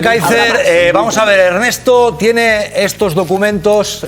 Kaiser, vamos a ver, Ernesto tiene estos documentos.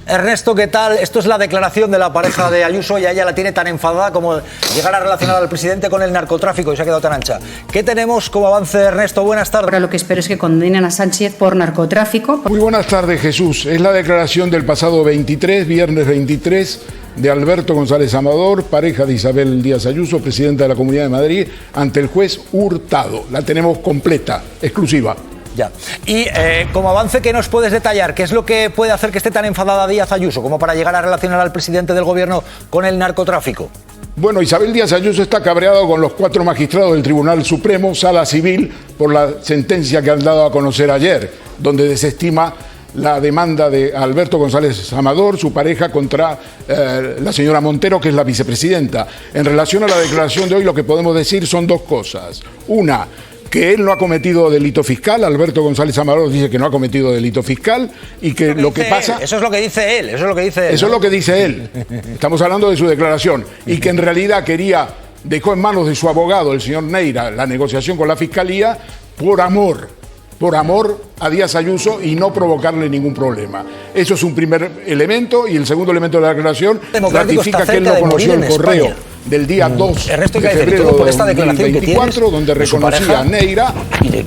Ernesto, ¿qué tal? Esto es la declaración de la pareja de Ayuso y a ella la tiene tan enfadada como llegar a relacionar al presidente con el narcotráfico y se ha quedado tan ancha. ¿Qué tenemos como avance, Ernesto? Buenas tardes. Ahora lo que espero es que condenen a Sánchez por narcotráfico. Muy buenas tardes, Jesús. Es la declaración del pasado viernes 23, de Alberto González Amador, pareja de Isabel Díaz Ayuso, presidenta de la Comunidad de Madrid, ante el juez Hurtado. La tenemos completa, exclusiva. Ya. Y como avance, ¿qué nos puedes detallar? ¿Qué es lo que puede hacer que esté tan enfadada Díaz Ayuso como para llegar a relacionar al presidente del gobierno con el narcotráfico? Bueno, Isabel Díaz Ayuso está cabreado con los 4 magistrados del Tribunal Supremo, Sala Civil, por la sentencia que han dado a conocer ayer, donde desestima la demanda de Alberto González Amador, su pareja, contra la señora Montero, que es la vicepresidenta. En relación a la declaración de hoy, lo que podemos decir son 2 cosas. Una, que él no ha cometido delito fiscal. Alberto González Amador dice que no ha cometido delito fiscal y que lo que pasa... Eso es lo que dice él, eso es lo que dice él. Eso es lo que dice él. Estamos hablando de su declaración. Y que en realidad dejó en manos de su abogado, el señor Neira, la negociación con la Fiscalía por amor a Díaz Ayuso y no provocarle ningún problema. Eso es un primer elemento. Y el segundo elemento de la declaración ratifica que él no conoció el correo del día 2 de febrero de 2024, donde reconocía a Neira,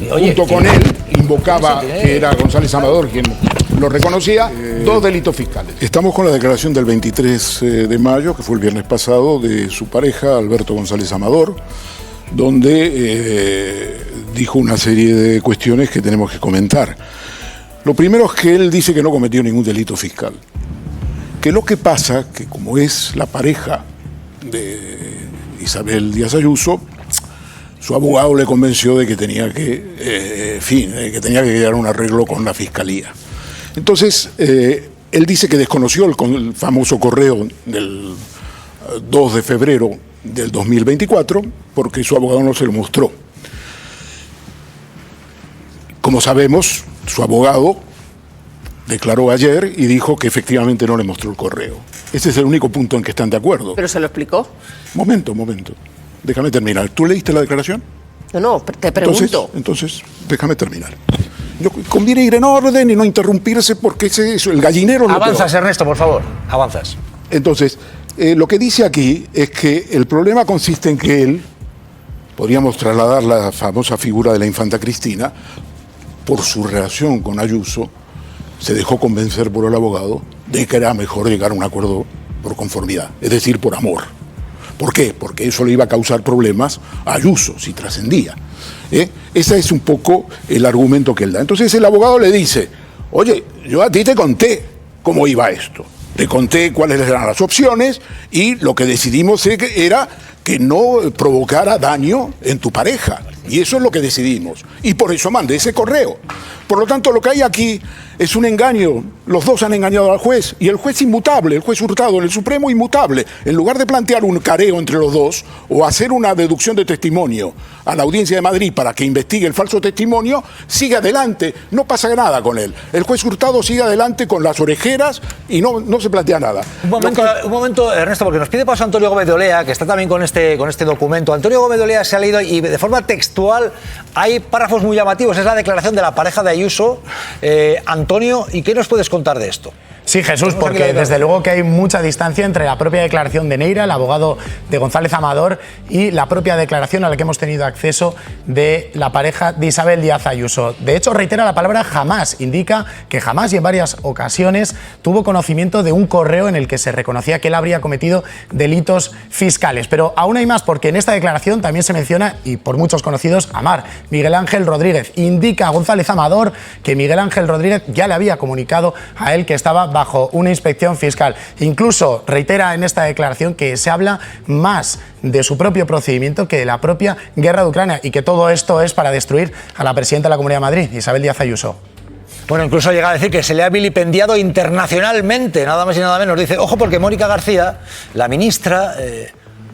junto con él, invocaba que era González Amador quien lo reconocía, 2 delitos fiscales. Estamos con la declaración del 23 de mayo, que fue el viernes pasado, de su pareja, Alberto González Amador, donde dijo una serie de cuestiones que tenemos que comentar. Lo primero es que él dice que no cometió ningún delito fiscal. Que lo que pasa, que como es la pareja de Isabel Díaz Ayuso, su abogado le convenció de que tenía que llegar a un arreglo con la Fiscalía. Entonces, él dice que desconoció el famoso correo del 2 de febrero del 2024 porque su abogado no se lo mostró. Como sabemos, su abogado declaró ayer y dijo que efectivamente no le mostró el correo. Ese es el único punto en que están de acuerdo. ¿Pero se lo explicó? Momento. Déjame terminar. ¿Tú leíste la declaración? No, te pregunto. Entonces, déjame terminar. Conviene ir en orden y no interrumpirse porque el gallinero... Avanzas, Ernesto, por favor. Avanzas. Entonces, lo que dice aquí es que el problema consiste en que él, podríamos trasladar la famosa figura de la infanta Cristina, por su relación con Ayuso, se dejó convencer por el abogado de que era mejor llegar a un acuerdo por conformidad, es decir, por amor. ¿Por qué? Porque eso le iba a causar problemas a Ayuso si trascendía. Ese es un poco el argumento que él da. Entonces el abogado le dice: oye, yo a ti te conté cómo iba esto, te conté cuáles eran las opciones y lo que decidimos era que no provocara daño en tu pareja. Y eso es lo que decidimos. Y por eso mandé ese correo. Por lo tanto, lo que hay aquí es un engaño. Los dos han engañado al juez. Y el juez inmutable, el juez Hurtado en el Supremo inmutable, en lugar de plantear un careo entre los dos o hacer una deducción de testimonio a la Audiencia de Madrid para que investigue el falso testimonio, sigue adelante. No pasa nada con él. El juez Hurtado sigue adelante con las orejeras y no se plantea nada. Un momento, Ernesto, porque nos pide paso Antonio Gómez de Olea, que está también con este documento. Antonio Gómez de Olea se ha leído y de forma textual hay párrafos muy llamativos. Es la declaración de la pareja de Ayuso. Antonio, ¿y qué nos puedes contar de esto? Sí, Jesús, porque desde luego que hay mucha distancia entre la propia declaración de Neira, el abogado de González Amador, y la propia declaración a la que hemos tenido acceso de la pareja de Isabel Díaz Ayuso. De hecho, reitera la palabra jamás, indica que jamás y en varias ocasiones tuvo conocimiento de un correo en el que se reconocía que él habría cometido delitos fiscales. Pero aún hay más, porque en esta declaración también se menciona, y por muchos conocidos, Amar, Miguel Ángel Rodríguez. Indica a González Amador que Miguel Ángel Rodríguez ya le había comunicado a él que estaba bajo una inspección fiscal. Incluso reitera en esta declaración que se habla más de su propio procedimiento que de la propia guerra de Ucrania y que todo esto es para destruir a la presidenta de la Comunidad de Madrid, Isabel Díaz Ayuso. Bueno, incluso llega a decir que se le ha vilipendiado internacionalmente, nada más y nada menos. Dice, ojo, porque Mónica García, la ministra,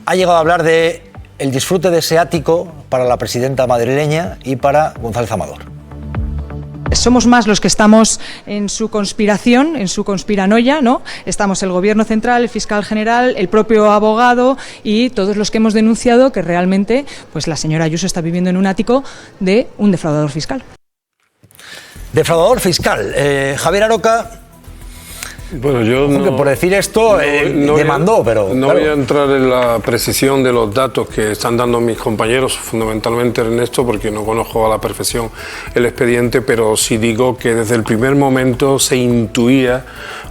ha llegado a hablar de el disfrute de ese ático para la presidenta madrileña y para González Amador. Somos más los que estamos en su conspiración, en su conspiranoia, ¿no? Estamos el Gobierno Central, el Fiscal General, el propio abogado y todos los que hemos denunciado que realmente pues la señora Ayuso está viviendo en un ático de un defraudador fiscal. Defraudador fiscal. Javier Aroca... Bueno, yo no, por decir esto demandó, pero... No voy a entrar en la precisión de los datos que están dando mis compañeros, fundamentalmente Ernesto, porque no conozco a la perfección el expediente, pero sí digo que desde el primer momento se intuía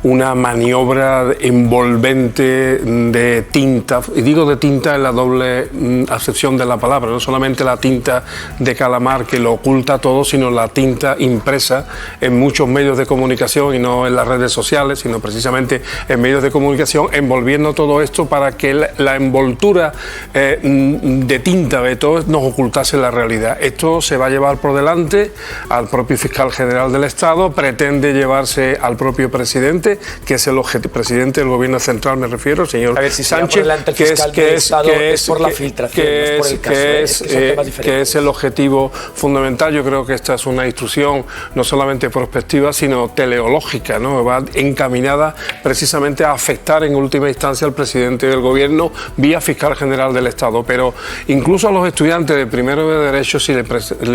una maniobra envolvente de tinta, y digo de tinta en la doble acepción de la palabra, no solamente la tinta de calamar que lo oculta todo, sino la tinta impresa en muchos medios de comunicación y no en las redes sociales, sino precisamente en medios de comunicación, envolviendo todo esto para que la envoltura de tinta de todo nos ocultase la realidad. Esto se va a llevar por delante al propio fiscal general del Estado, pretende llevarse al propio presidente, que es el presidente del gobierno central, me refiero, el señor Sánchez, que es el objetivo fundamental. Yo creo que esta es una instrucción no solamente prospectiva, sino teleológica, ¿no? Va encaminada precisamente a afectar en última instancia al presidente del gobierno vía fiscal general del Estado. Pero incluso a los estudiantes de primero de Derecho, si le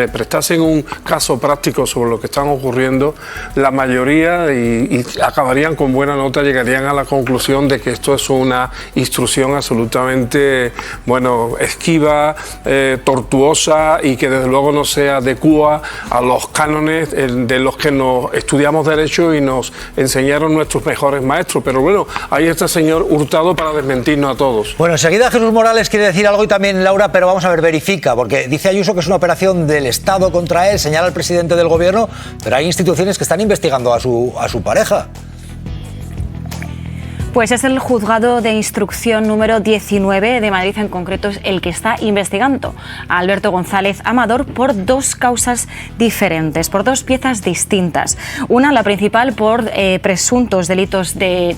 prestasen un caso práctico sobre lo que están ocurriendo, la mayoría, y acabarían con buena nota, llegarían a la conclusión de que esto es una instrucción absolutamente, bueno, esquiva, tortuosa, y que desde luego no se adecúa a los cánones de los que nos estudiamos Derecho y nos enseñaron nuestros mejores maestros. Pero bueno, ahí está el señor Hurtado para desmentirnos a todos. Bueno, enseguida Jesús Morales quiere decir algo y también Laura, pero vamos a ver, verifica, porque dice Ayuso que es una operación del Estado contra él, señala al presidente del gobierno, pero hay instituciones que están investigando a su pareja. Pues es el juzgado de instrucción número 19 de Madrid, en concreto, es el que está investigando a Alberto González Amador por dos causas diferentes, por dos piezas distintas. Una, la principal, por presuntos delitos de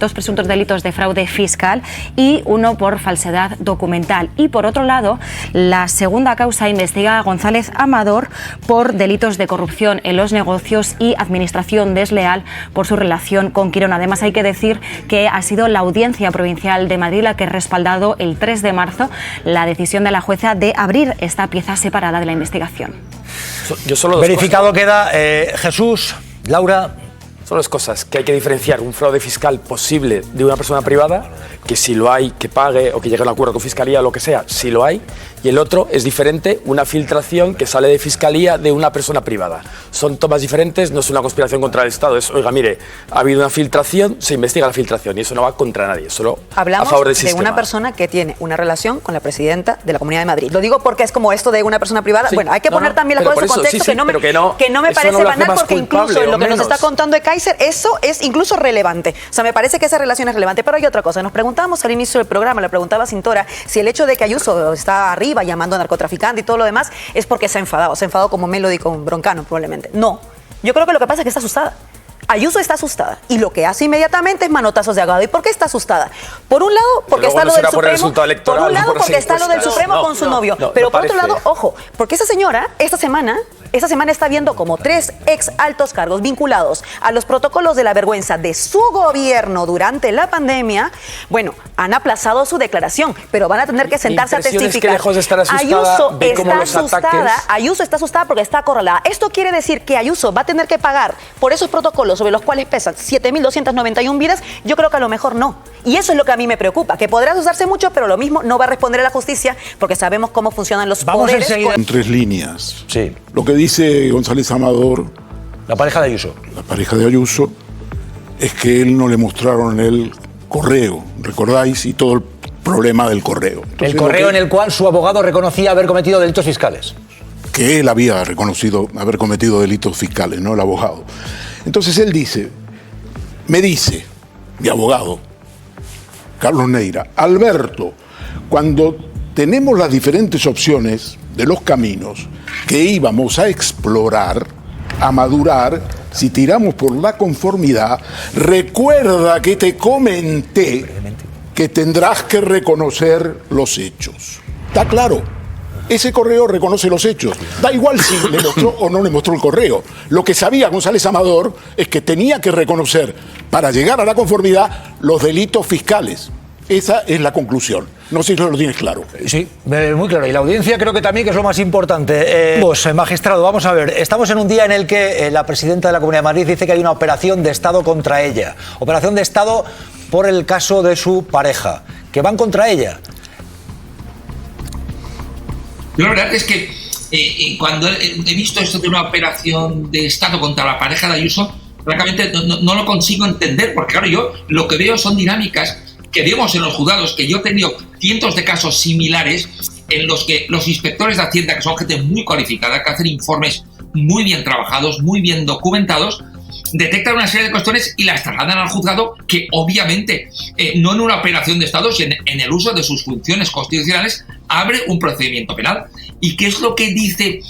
fraude fiscal, y uno por falsedad documental. Y por otro lado, la segunda causa investiga a González Amador por delitos de corrupción en los negocios y administración desleal por su relación con Quirón. Además, hay que decir que ha sido la Audiencia Provincial de Madrid la que ha respaldado el 3 de marzo la decisión de la jueza de abrir esta pieza separada de la investigación. Verificado queda. Jesús, Laura. Son dos cosas, que hay que diferenciar un fraude fiscal posible de una persona privada, que si lo hay, que pague o que llegue a un acuerdo con Fiscalía o lo que sea, si lo hay, y el otro es diferente, una filtración que sale de Fiscalía de una persona privada. Son tomas diferentes, no es una conspiración contra el Estado, es, oiga, mire, ha habido una filtración, se investiga la filtración, y eso no va contra nadie, solo hablamos a favor del sistema. de una persona que tiene una relación con la presidenta de la Comunidad de Madrid. Lo digo porque es como esto de una persona privada. Sí, bueno, hay que poner también las cosas en contexto, sí, que no me parece banal, porque incluso en lo que nos está contando de Kaiser, eso es incluso relevante. O sea, me parece que esa relación es relevante. Pero hay otra cosa. Nos preguntábamos al inicio del programa, le preguntaba a Cintora, si el hecho de que Ayuso está arriba llamando a narcotraficante y todo lo demás es porque se ha enfadado como Melody con Broncano, probablemente. No. Yo creo que lo que pasa es que está asustada. Ayuso está asustada y lo que hace inmediatamente es manotazos de ahogado. ¿Y por qué está asustada? Por un lado, porque está lo del Supremo. Por un lado, porque está lo del Supremo con su novio. Pero por otro lado, ojo, porque esa señora, esta semana está viendo como 3 ex altos cargos vinculados a los protocolos de la vergüenza de su gobierno durante la pandemia, bueno, han aplazado su declaración, pero van a tener que sentarse a testificar. Que lejos de estar asustada, Ayuso está asustada porque está acorralada. Esto quiere decir que Ayuso va a tener que pagar por esos protocolos sobre los cuales pesan 7.291 vidas. Yo creo que a lo mejor no. Y eso es lo que a mí me preocupa, que podrá usarse mucho, pero lo mismo no va a responder a la justicia, porque sabemos cómo funcionan los poderes. En 3 líneas. Sí. Lo que dice González Amador, la pareja de Ayuso. La pareja de Ayuso, es que él no le mostraron el correo, ¿recordáis? Y todo el problema del correo. Entonces, el correo en el cual su abogado reconocía haber cometido delitos fiscales. Que él había reconocido haber cometido delitos fiscales, no el abogado. Entonces él dice, me dice, mi abogado, Carlos Neira, Alberto, cuando tenemos las diferentes opciones de los caminos que íbamos a explorar, a madurar, si tiramos por la conformidad, recuerda que te comenté que tendrás que reconocer los hechos. ¿Está claro? Ese correo reconoce los hechos. Da igual si le mostró o no le mostró el correo. Lo que sabía González Amador es que tenía que reconocer, para llegar a la conformidad, los delitos fiscales. Esa es la conclusión. No sé si lo tienes claro. Sí, muy claro. Y la audiencia creo que también, que es lo más importante. Magistrado, vamos a ver. Estamos en un día en el que la presidenta de la Comunidad de Madrid dice que hay una operación de Estado contra ella. Operación de Estado por el caso de su pareja. Que van contra ella. La verdad es que cuando he visto esto de una operación de Estado contra la pareja de Ayuso, francamente no lo consigo entender, porque claro, yo lo que veo son dinámicas que vemos en los juzgados, que yo he tenido cientos de casos similares en los que los inspectores de Hacienda, que son gente muy cualificada, que hacen informes muy bien trabajados, muy bien documentados, detectan una serie de cuestiones y las trasladan al juzgado, que obviamente no en una operación de Estado, sino en el uso de sus funciones constitucionales, abre un procedimiento penal. ¿Y qué es lo que dice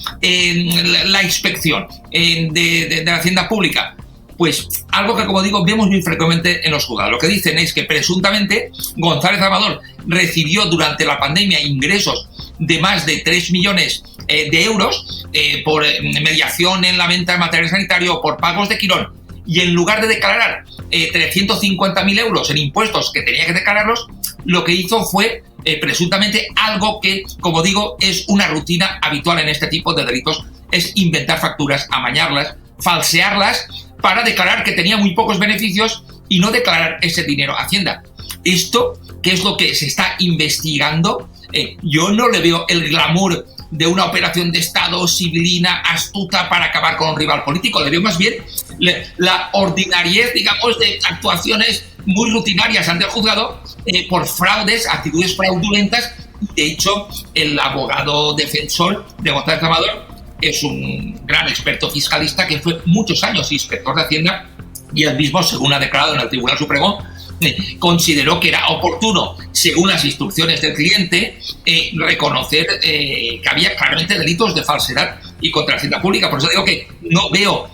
la inspección de la Hacienda Pública? Pues algo que, como digo, vemos muy frecuentemente en los juzgados. Lo que dicen es que presuntamente González Amador recibió durante la pandemia ingresos de más de 3 millones de euros por mediación en la venta de material sanitario, por pagos de Quirón, y en lugar de declarar 350.000 euros en impuestos que tenía que declararlos, lo que hizo fue presuntamente algo que, como digo, es una rutina habitual en este tipo de delitos, es inventar facturas, amañarlas, falsearlas, para declarar que tenía muy pocos beneficios y no declarar ese dinero a Hacienda. Esto, que es lo que se está investigando, yo no le veo el glamour de una operación de Estado civilina, astuta, para acabar con un rival político. Le veo más bien la ordinariez, digamos, de actuaciones muy rutinarias ante el juzgado por fraudes, actitudes fraudulentas. De hecho, el abogado defensor de González Amador es un gran experto fiscalista que fue muchos años inspector de Hacienda, y él mismo, según ha declarado en el Tribunal Supremo, consideró que era oportuno, según las instrucciones del cliente, reconocer que había claramente delitos de falsedad y contra la Hacienda Pública. Por eso digo que no veo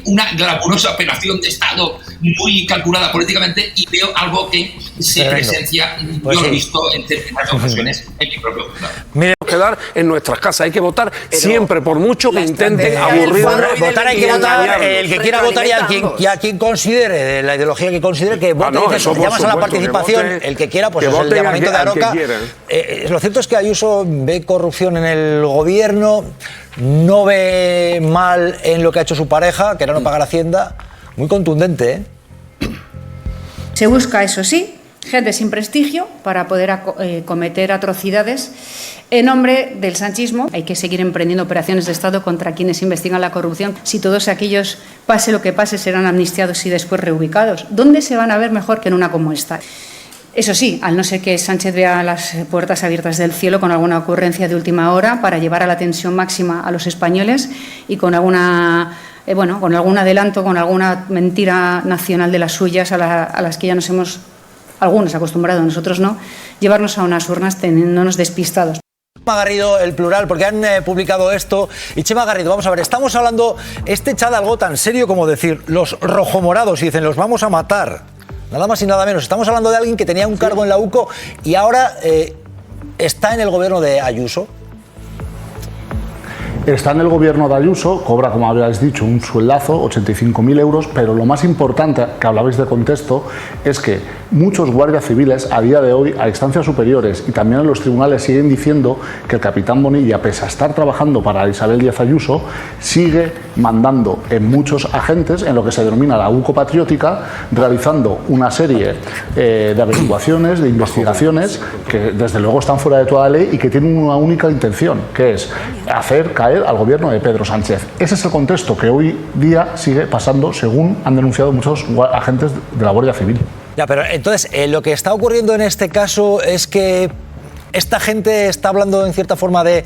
una glamurosa operación de Estado muy calculada políticamente, y veo algo que se presencia, pues yo lo he visto en determinadas ocasiones en mi propio juzgado. Mire, quedar en nuestras casas, hay que votar siempre, por mucho que intenten aburrir. Votar hay que votar, el que quiera votar y a quien considere, la ideología que considere, que vote. Llamas a la participación, el que quiera, pues es el llamamiento de Aroca. Lo cierto es que Ayuso ve corrupción en el gobierno, no ve mal en lo que ha hecho su pareja, que era no pagar Hacienda. Muy contundente, ¿eh? Se busca, eso sí, gente sin prestigio para poder cometer atrocidades en nombre del sanchismo. Hay que seguir emprendiendo operaciones de Estado contra quienes investigan la corrupción. Si todos aquellos, pase lo que pase, serán amnistiados y después reubicados, ¿dónde se van a ver mejor que en una como esta? Eso sí, al no ser que Sánchez vea las puertas abiertas del cielo con alguna ocurrencia de última hora para llevar a la tensión máxima a los españoles y con alguna con algún adelanto, con alguna mentira nacional de las suyas a las que ya nos hemos, algunos acostumbrado, nosotros no, llevarnos a unas urnas teniéndonos despistados. Chema Garrido, el plural, porque han publicado esto. Y Chema Garrido, vamos a ver, estamos hablando, echa de algo tan serio como decir, los rojomorados, y dicen, los vamos a matar. Nada más y nada menos. Estamos hablando de alguien que tenía un cargo en la UCO y ahora está en el gobierno de Ayuso. Está en el gobierno de Ayuso, cobra, como habéis dicho, un sueldazo, 85.000 euros, pero lo más importante, que hablabais de contexto, es que muchos guardias civiles a día de hoy, a instancias superiores y también en los tribunales, siguen diciendo que el capitán Bonilla, pese a estar trabajando para Isabel Díaz Ayuso, sigue mandando en muchos agentes en lo que se denomina la UCO patriótica, realizando una serie de averiguaciones, de investigaciones que desde luego están fuera de toda ley y que tienen una única intención, que es hacer caer al gobierno de Pedro Sánchez. Ese es el contexto que hoy día sigue pasando, según han denunciado muchos agentes de la Guardia Civil. Ya, pero entonces, lo que está ocurriendo en este caso es que esta gente está hablando en cierta forma de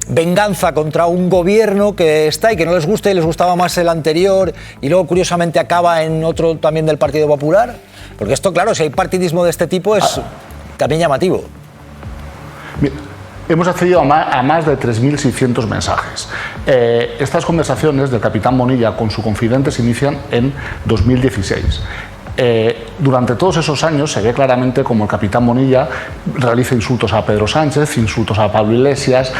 venganza contra un gobierno que está y que no les gusta y les gustaba más el anterior, y luego curiosamente acaba en otro también del Partido Popular. Porque esto, claro, si hay partidismo de este tipo es también llamativo. Bien. Hemos accedido a más de 3.600 mensajes. Estas conversaciones del capitán Bonilla con su confidente se inician en 2016. Durante todos esos años se ve claramente como el capitán Bonilla realiza insultos a Pedro Sánchez, insultos a Pablo Iglesias,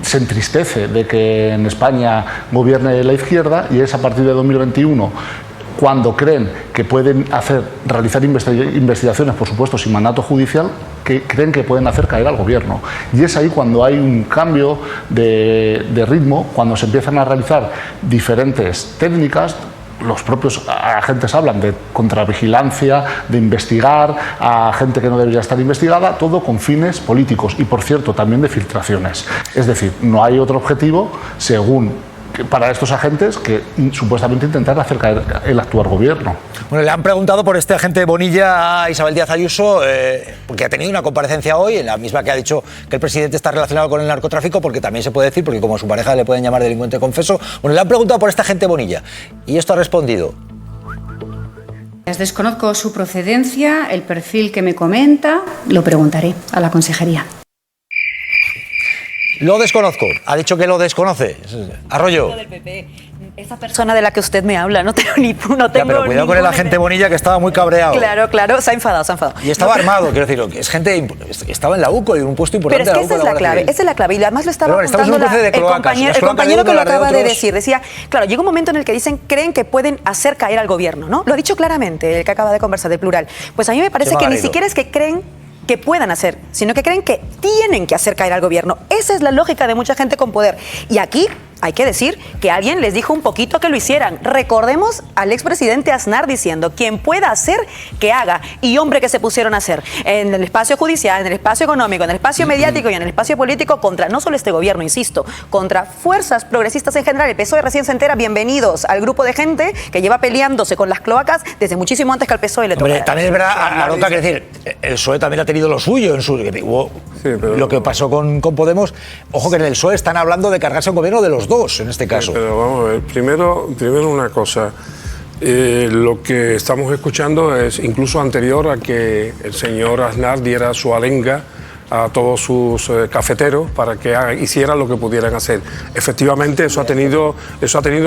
se entristece de que en España gobierne la izquierda, y es a partir de 2021 cuando creen que pueden realizar investigaciones, por supuesto sin mandato judicial, que creen que pueden hacer caer al gobierno. Y es ahí cuando hay un cambio de ritmo, cuando se empiezan a realizar diferentes técnicas. Los propios agentes hablan de contravigilancia, de investigar a gente que no debería estar investigada, todo con fines políticos y, por cierto, también de filtraciones. Es decir, no hay otro objetivo para estos agentes que supuestamente intentar hacer caer el actual gobierno. Bueno, le han preguntado por este agente Bonilla a Isabel Díaz Ayuso, porque ha tenido una comparecencia hoy, en la misma que ha dicho que el presidente está relacionado con el narcotráfico, porque también se puede decir, porque como su pareja le pueden llamar delincuente confeso. Bueno, le han preguntado por este agente Bonilla y esto ha respondido. Desconozco su procedencia, el perfil que me comenta, lo preguntaré a la consejería. Lo desconozco. Ha dicho que lo desconoce. Arroyo. Esa persona de la que usted me habla, no tengo pero cuidado con el agente Bonilla, que estaba muy cabreado. Claro, se ha enfadado. Y estaba armado, quiero decir, es gente, estaba en la UCO y un puesto importante. Pero es que esa es la clave, y además lo estaba apuntando el compañero que lo acaba de decir. Decía, claro, llega un momento en el que creen que pueden hacer caer al gobierno, ¿no? Lo ha dicho claramente el que acaba de conversar, de Plural. Pues a mí me parece que ni siquiera es que creen que puedan hacer, sino que creen que tienen que hacer caer al gobierno. Esa es la lógica de mucha gente con poder. Y aquí hay que decir que alguien les dijo un poquito que lo hicieran. Recordemos al expresidente Aznar diciendo, quien pueda hacer, que haga. Y hombre, que se pusieron a hacer en el espacio judicial, en el espacio económico, en el espacio mediático y en el espacio político contra no solo este gobierno, insisto, contra fuerzas progresistas en general. El PSOE recién se entera, bienvenidos al grupo de gente que lleva peleándose con las cloacas desde muchísimo antes que al PSOE le tocara. También es verdad, Arota, que decir, el PSOE también ha tenido lo suyo en su... lo que pasó con Podemos. Ojo que en el PSOE están hablando de cargarse un gobierno de los dos, en este caso. Pero vamos a ver, primero una cosa. Lo que estamos escuchando es incluso anterior a que el señor Aznar diera su arenga a todos sus cafeteros para que hicieran lo que pudieran hacer. Efectivamente, eso ha tenido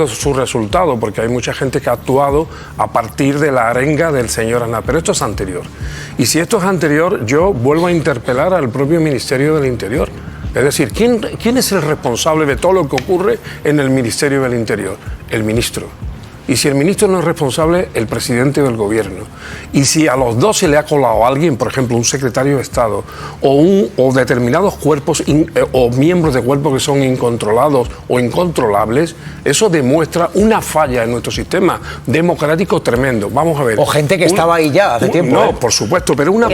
su resultado, porque hay mucha gente que ha actuado a partir de la arenga del señor Aznar. Pero esto es anterior. Y si esto es anterior, yo vuelvo a interpelar al propio Ministerio del Interior. Es decir, ¿quién es el responsable de todo lo que ocurre en el Ministerio del Interior? El ministro. Y si el ministro no es responsable, el presidente del gobierno. Y si a los dos se le ha colado a alguien, por ejemplo, un secretario de Estado o determinados cuerpos o miembros de cuerpos que son incontrolados o incontrolables, eso demuestra una falla en nuestro sistema democrático tremendo. Vamos a ver. O gente que estaba ahí ya hace tiempo. No, por supuesto, pero una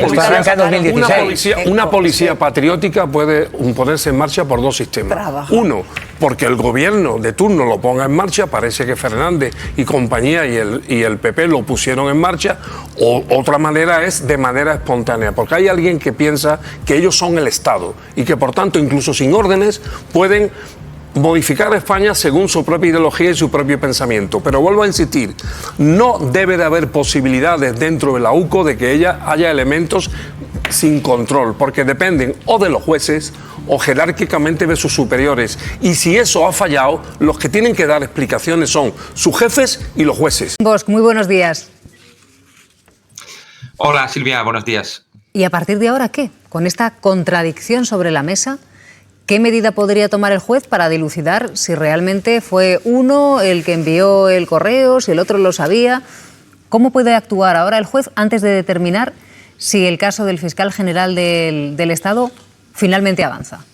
policía patriótica puede ponerse en marcha por dos sistemas. Uno, porque el gobierno de turno lo ponga en marcha, parece que Fernández y compañía y el PP lo pusieron en marcha, o otra manera es de manera espontánea, porque hay alguien que piensa que ellos son el Estado y que por tanto incluso sin órdenes pueden modificar a España según su propia ideología y su propio pensamiento. Pero vuelvo a insistir, no debe de haber posibilidades dentro de la UCO de que haya elementos sin control, porque dependen o de los jueces o jerárquicamente de sus superiores. Y si eso ha fallado, los que tienen que dar explicaciones son sus jefes y los jueces. Bosch, muy buenos días. Hola Silvia, buenos días. ¿Y a partir de ahora qué? Con esta contradicción sobre la mesa, ¿qué medida podría tomar el juez para dilucidar si realmente fue uno el que envió el correo, si el otro lo sabía? ¿Cómo puede actuar ahora el juez antes de determinar si el caso del fiscal general del Estado finalmente avanza?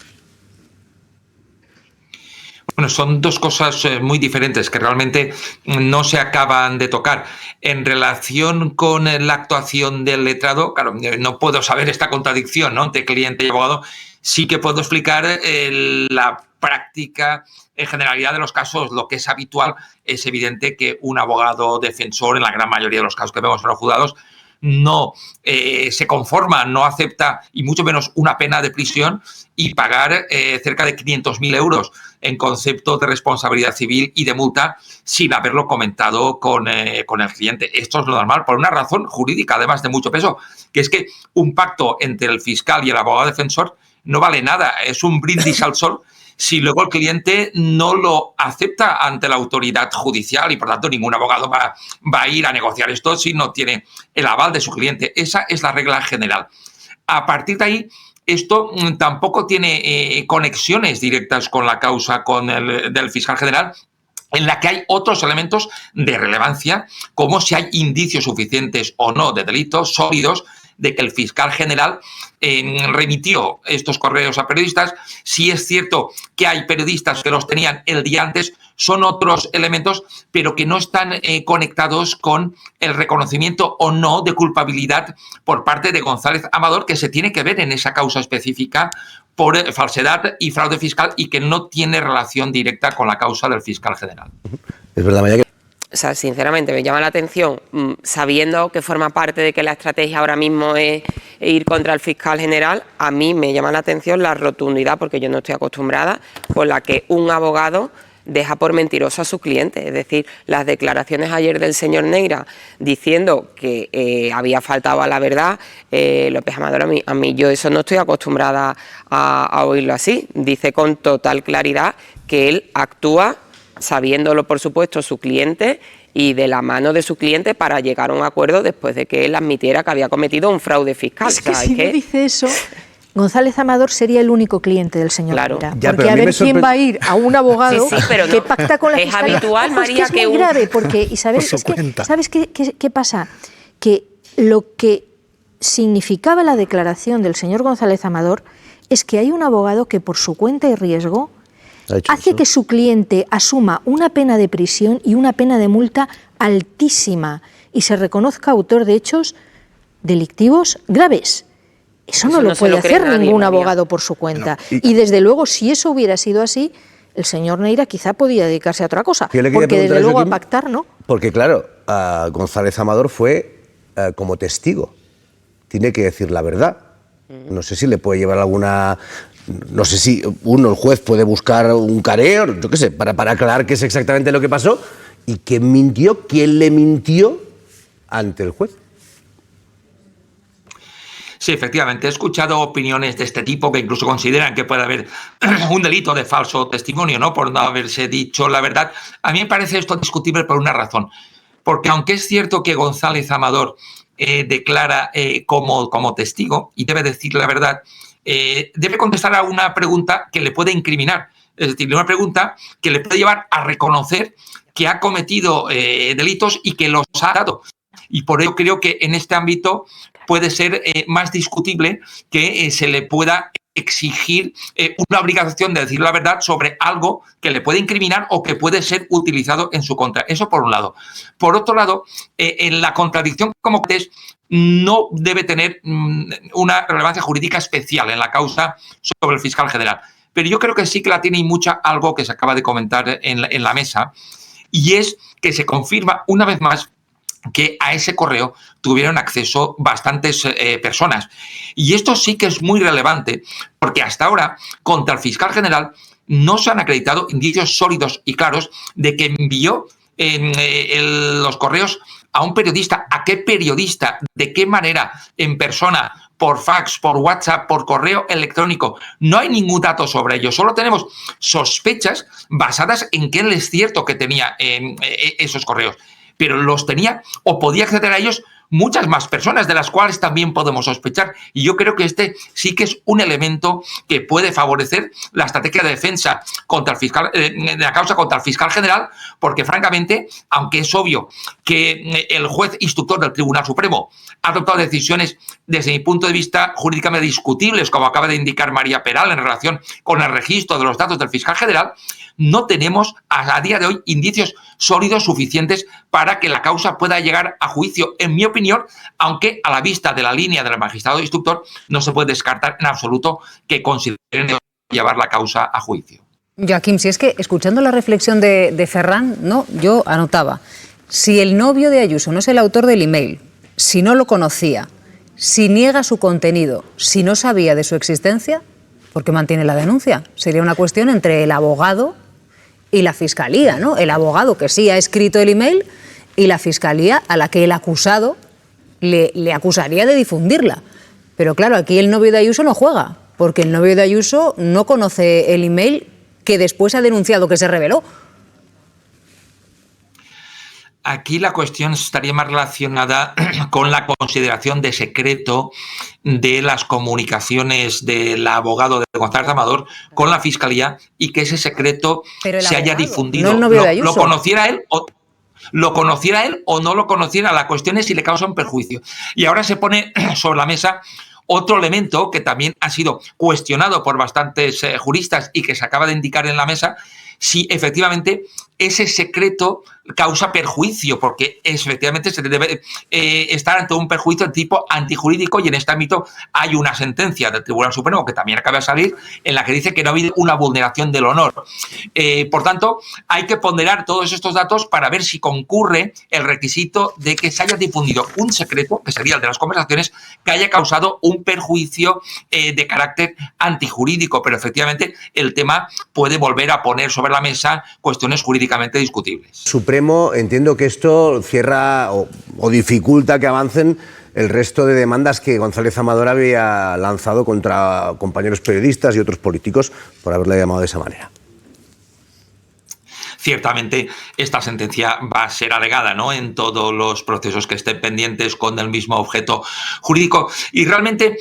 Bueno, son dos cosas muy diferentes que realmente no se acaban de tocar. En relación con la actuación del letrado, claro, no puedo saber esta contradicción, ¿no?, entre cliente y abogado. Sí que puedo explicar la práctica en generalidad de los casos. Lo que es habitual es evidente que un abogado defensor, en la gran mayoría de los casos que vemos en los juzgados, no se conforma, no acepta, y mucho menos una pena de prisión y pagar cerca de 500.000 euros en concepto de responsabilidad civil y de multa sin haberlo comentado con el cliente. Esto es lo normal, por una razón jurídica, además de mucho peso, que es que un pacto entre el fiscal y el abogado defensor no vale nada, es un brindis al sol si luego el cliente no lo acepta ante la autoridad judicial, y por tanto ningún abogado va a ir a negociar esto si no tiene el aval de su cliente. Esa es la regla general. A partir de ahí, esto tampoco tiene conexiones directas con la causa del fiscal general, en la que hay otros elementos de relevancia, como si hay indicios suficientes o no de delitos sólidos de que el fiscal general remitió estos correos a periodistas. Si es cierto que hay periodistas que los tenían el día antes, son otros elementos, pero que no están conectados con el reconocimiento o no de culpabilidad por parte de González Amador, que se tiene que ver en esa causa específica por falsedad y fraude fiscal y que no tiene relación directa con la causa del fiscal general. Es verdad, María, que... O sea, sinceramente me llama la atención, sabiendo que forma parte de que la estrategia ahora mismo es ir contra el fiscal general, a mí me llama la atención la rotundidad, porque yo no estoy acostumbrada, con la que un abogado deja por mentiroso a su cliente. Es decir, las declaraciones ayer del señor Neira diciendo que había faltado a la verdad, López Amador, a mí yo eso no estoy acostumbrada a oírlo así. Dice con total claridad que él actúa sabiéndolo, por supuesto, su cliente y de la mano de su cliente para llegar a un acuerdo después de que él admitiera que había cometido un fraude fiscal. Es que si no dice eso, González Amador sería el único cliente del señor Neira. Ya, porque a ver quién va a ir a un abogado que pacta con la es fiscalía. habitual, Ojo, María, es que es muy grave, porque, y ¿sabes qué pasa? Que lo que significaba la declaración del señor González Amador es que hay un abogado que por su cuenta y riesgo hace que su cliente asuma una pena de prisión y una pena de multa altísima y se reconozca autor de hechos delictivos graves. Eso no lo puede hacer ningún abogado por su cuenta. Y desde luego, si eso hubiera sido así, el señor Neira quizá podía dedicarse a otra cosa. Porque desde luego a pactar, ¿no? Porque claro, González Amador fue como testigo. Tiene que decir la verdad. No sé si le puede llevar alguna... No sé si el juez puede buscar un careo, yo qué sé, para aclarar qué es exactamente lo que pasó y quién mintió, quién le mintió ante el juez. Sí, efectivamente, he escuchado opiniones de este tipo que incluso consideran que puede haber un delito de falso testimonio, ¿no? Por no haberse dicho la verdad. A mí me parece esto discutible por una razón. Porque aunque es cierto que González Amador declara como testigo y debe decir la verdad, debe contestar a una pregunta que le puede incriminar. Es decir, una pregunta que le puede llevar a reconocer que ha cometido delitos y que los ha dado. Y por ello creo que en este ámbito puede ser más discutible que se le pueda exigir una obligación de decir la verdad sobre algo que le puede incriminar o que puede ser utilizado en su contra. Eso por un lado. Por otro lado, en la contradicción como es, no debe tener una relevancia jurídica especial en la causa sobre el fiscal general. Pero yo creo que sí que la tiene y mucha algo que se acaba de comentar en la mesa, y es que se confirma una vez más que a ese correo tuvieron acceso bastantes personas. Y esto sí que es muy relevante, porque hasta ahora, contra el fiscal general, no se han acreditado indicios sólidos y claros de que envió los correos a un periodista. ¿A qué periodista? ¿De qué manera? ¿En persona? ¿Por fax? ¿Por WhatsApp? ¿Por correo electrónico? No hay ningún dato sobre ello. Solo tenemos sospechas basadas en que él es cierto que tenía esos correos. Pero los tenía o podía acceder a ellos muchas más personas, de las cuales también podemos sospechar. Y yo creo que este sí que es un elemento que puede favorecer la estrategia de defensa contra el fiscal, de la causa contra el fiscal general, porque francamente, aunque es obvio que el juez instructor del Tribunal Supremo ha adoptado decisiones desde mi punto de vista jurídicamente discutibles, como acaba de indicar María Peral en relación con el registro de los datos del fiscal general, no tenemos a día de hoy indicios sólidos suficientes para que la causa pueda llegar a juicio, en mi opinión, aunque a la vista de la línea del magistrado instructor no se puede descartar en absoluto que consideren llevar la causa a juicio. Joaquín, si es que escuchando la reflexión de Ferran, ¿no? Yo anotaba, si el novio de Ayuso no es el autor del email, si no lo conocía, si niega su contenido, si no sabía de su existencia, ¿por qué mantiene la denuncia? Sería una cuestión entre el abogado y la fiscalía, ¿no? El abogado que sí ha escrito el email y la fiscalía a la que el acusado le acusaría de difundirla. Pero claro, aquí el novio de Ayuso no juega, porque el novio de Ayuso no conoce el email que después ha denunciado que se reveló. Aquí la cuestión estaría más relacionada con la consideración de secreto de las comunicaciones del abogado de González Amador con la Fiscalía y que ese secreto se haya difundido. No el novio de Ayuso. ¿Lo conociera él o...? Lo conociera él o no lo conociera, la cuestión es si le causa un perjuicio. Y ahora se pone sobre la mesa otro elemento que también ha sido cuestionado por bastantes juristas y que se acaba de indicar en la mesa, si efectivamente ese secreto causa perjuicio, porque efectivamente se debe estar ante un perjuicio de tipo antijurídico, y en este ámbito hay una sentencia del Tribunal Supremo que también acaba de salir en la que dice que no ha habido una vulneración del honor. Por tanto, hay que ponderar todos estos datos para ver si concurre el requisito de que se haya difundido un secreto, que sería el de las conversaciones, que haya causado un perjuicio de carácter antijurídico, pero efectivamente el tema puede volver a poner sobre la mesa cuestiones jurídicamente discutibles. Supremo, entiendo que esto cierra o dificulta que avancen el resto de demandas que González Amador había lanzado contra compañeros periodistas y otros políticos por haberle llamado de esa manera. Ciertamente esta sentencia va a ser alegada, ¿no?, en todos los procesos que estén pendientes con el mismo objeto jurídico, y realmente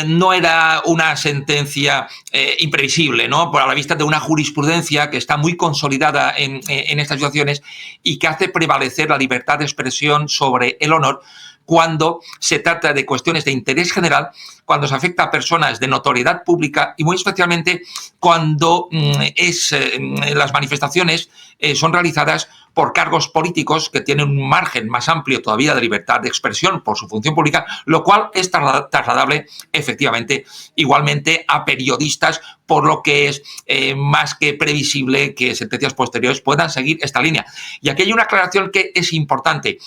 no era una sentencia imprevisible, ¿no?, por a la vista de una jurisprudencia que está muy consolidada en estas situaciones y que hace prevalecer la libertad de expresión sobre el honor cuando se trata de cuestiones de interés general, cuando se afecta a personas de notoriedad pública y muy especialmente cuando las manifestaciones son realizadas por cargos políticos que tienen un margen más amplio todavía de libertad de expresión por su función pública, lo cual es trasladable efectivamente igualmente a periodistas, por lo que es más que previsible que sentencias posteriores puedan seguir esta línea. Y aquí hay una aclaración que es importante,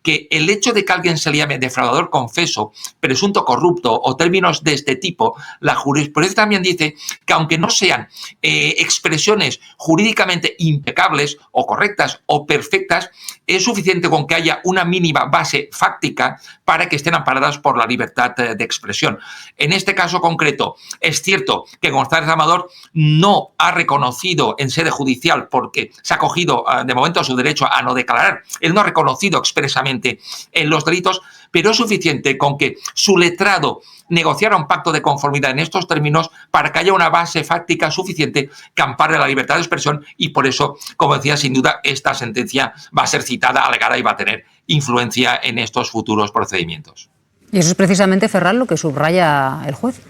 que el hecho de que alguien se le llame defraudador confeso, presunto corrupto o términos de este tipo, la jurisprudencia también dice que aunque no sean expresiones jurídicamente impecables o correctas o perfectas, es suficiente con que haya una mínima base fáctica para que estén amparadas por la libertad de expresión. En este caso concreto, es cierto que González Amador no ha reconocido en sede judicial, porque se ha acogido de momento a su derecho a no declarar, él no ha reconocido expresamente en los delitos, pero es suficiente con que su letrado negociara un pacto de conformidad en estos términos para que haya una base fáctica suficiente que ampare la libertad de expresión, y por eso, como decía, sin duda esta sentencia va a ser citada, alegada y va a tener influencia en estos futuros procedimientos. Y eso es precisamente, Ferran, lo que subraya el juez.